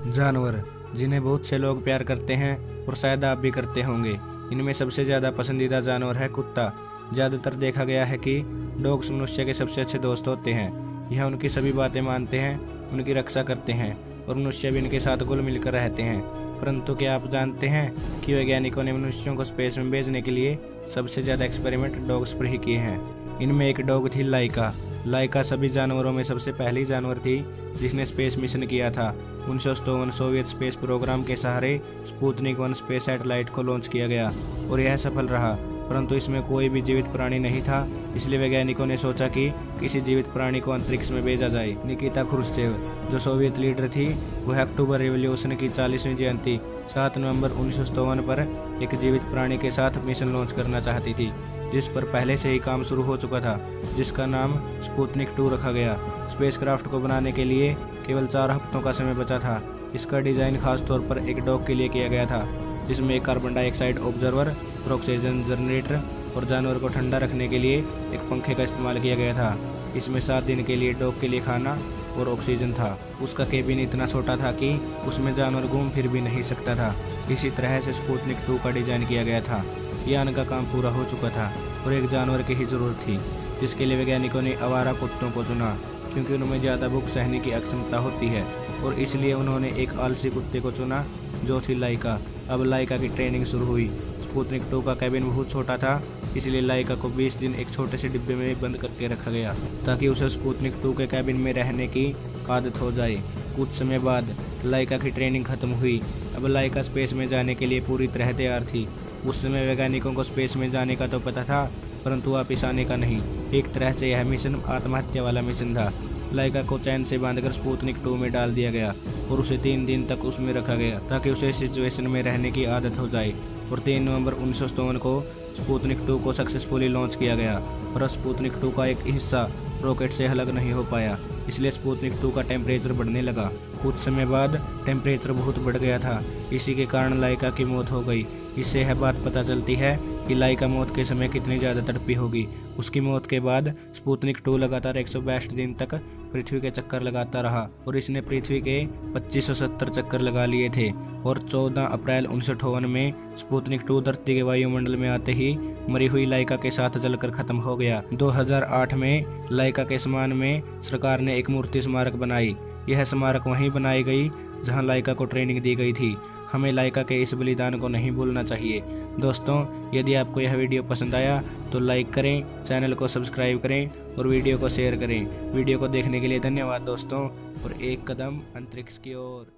जानवर जिन्हें बहुत से लोग प्यार करते हैं और शायद आप भी करते होंगे। इनमें सबसे ज़्यादा पसंदीदा जानवर है कुत्ता। ज़्यादातर देखा गया है कि डॉग्स मनुष्य के सबसे अच्छे दोस्त होते हैं। यह उनकी सभी बातें मानते हैं, उनकी रक्षा करते हैं और मनुष्य भी इनके साथ घुल मिलकर रहते हैं। परंतु क्या आप जानते हैं कि वैज्ञानिकों ने मनुष्यों को स्पेस में भेजने के लिए सबसे ज़्यादा एक्सपेरिमेंट डॉग्स पर ही किए हैं। इनमें एक डॉग थी लाइका। लाइका सभी जानवरों में सबसे पहली जानवर थी जिसने स्पेस मिशन किया था। 1957 सोवियत स्पेस प्रोग्राम के सहारे स्पुतनिक 1 स्पेस सैटेलाइट को लॉन्च किया गया और यह सफल रहा, परंतु इसमें कोई भी जीवित प्राणी नहीं था। इसलिए वैज्ञानिकों ने सोचा कि किसी जीवित प्राणी को अंतरिक्ष में भेजा जाए। निकिता क्रुश्चेव जो सोवियत लीडर थी, वह अक्टूबर रिवॉल्यूशन की 40वीं जयंती 7 नवंबर 1957 पर एक जीवित प्राणी के साथ मिशन लॉन्च करना चाहती थी, जिस पर पहले से ही काम शुरू हो चुका था, जिसका नाम स्पुतनिक 2 रखा गया। स्पेसक्राफ्ट को बनाने के लिए केवल 4 हफ्तों का समय बचा था। इसका डिज़ाइन खास तौर पर एक डॉग के लिए किया गया था, जिसमें एक कार्बन डाइऑक्साइड ऑब्जर्वर और ऑक्सीजन जनरेटर और जानवर को ठंडा रखने के लिए एक पंखे का इस्तेमाल किया गया था। इसमें 7 दिन के लिए डॉग के लिए खाना और ऑक्सीजन था। उसका केबिन इतना छोटा था कि उसमें जानवर घूम फिर भी नहीं सकता था। इसी तरह से स्पुतनिक 2 का डिज़ाइन किया गया था। यान का काम पूरा हो चुका था और एक जानवर की ही ज़रूरत थी, जिसके लिए वैज्ञानिकों ने आवारा कुत्तों को चुना, क्योंकि उनमें ज़्यादा भूख सहने की अक्षमता होती है, और इसलिए उन्होंने एक आलसी कुत्ते को चुना जो थी लाइका। अब लाइका की ट्रेनिंग शुरू हुई। स्पुतनिक 2 का कैबिन बहुत छोटा था, इसलिए लाइका को 20 दिन एक छोटे से डिब्बे में बंद करके रखा गया ताकि उसे स्पुतनिक 2 के कैबिन में रहने की आदत हो जाए। कुछ समय बाद लाइका की ट्रेनिंग खत्म हुई। अब लाइका स्पेस में जाने के लिए पूरी तरह तैयार थी। उस समय वैज्ञानिकों को स्पेस में जाने का तो पता था, परंतु वापिस आने का नहीं। एक तरह से यह मिशन आत्महत्या वाला मिशन था। लाइका को चैन से बांधकर स्पुतनिक 2 में डाल दिया गया और उसे 3 दिन तक उसमें रखा गया ताकि उसे सिचुएशन में रहने की आदत हो जाए। और 3 नवंबर 1957 को स्पुतनिक 2 को सक्सेसफुली लॉन्च किया गया, पर स्पुतनिक 2 का एक हिस्सा रॉकेट से अलग नहीं हो पाया, इसलिए स्पुतनिक 2 का टेम्परेचर बढ़ने लगा। कुछ समय बाद टेम्परेचर बहुत बढ़ गया था। इसी के कारण लाइका की मौत हो गई। इससे यह बात पता चलती है कि लाइका मौत के समय कितनी ज़्यादा तड़पी होगी। उसकी मौत के बाद स्पुतनिक 2 लगातार 162 दिन तक पृथ्वी के चक्कर लगाता रहा और इसने पृथ्वी के 2570 चक्कर लगा लिए थे। और 14 अप्रैल 1958 में स्पुतनिक 2 धरती के वायुमंडल में आते ही मरी हुई लाइका के साथ जलकर खत्म हो गया। 2008 में लाइका के सम्मान में सरकार ने एक मूर्ति स्मारक बनाई। यह स्मारक वहीं बनाई गई जहां लाइका को ट्रेनिंग दी गई थी। हमें लाइका के इस बलिदान को नहीं भूलना चाहिए। दोस्तों, यदि आपको यह वीडियो पसंद आया तो लाइक करें, चैनल को सब्सक्राइब करें और वीडियो को शेयर करें। वीडियो को देखने के लिए धन्यवाद दोस्तों, और एक कदम अंतरिक्ष की ओर।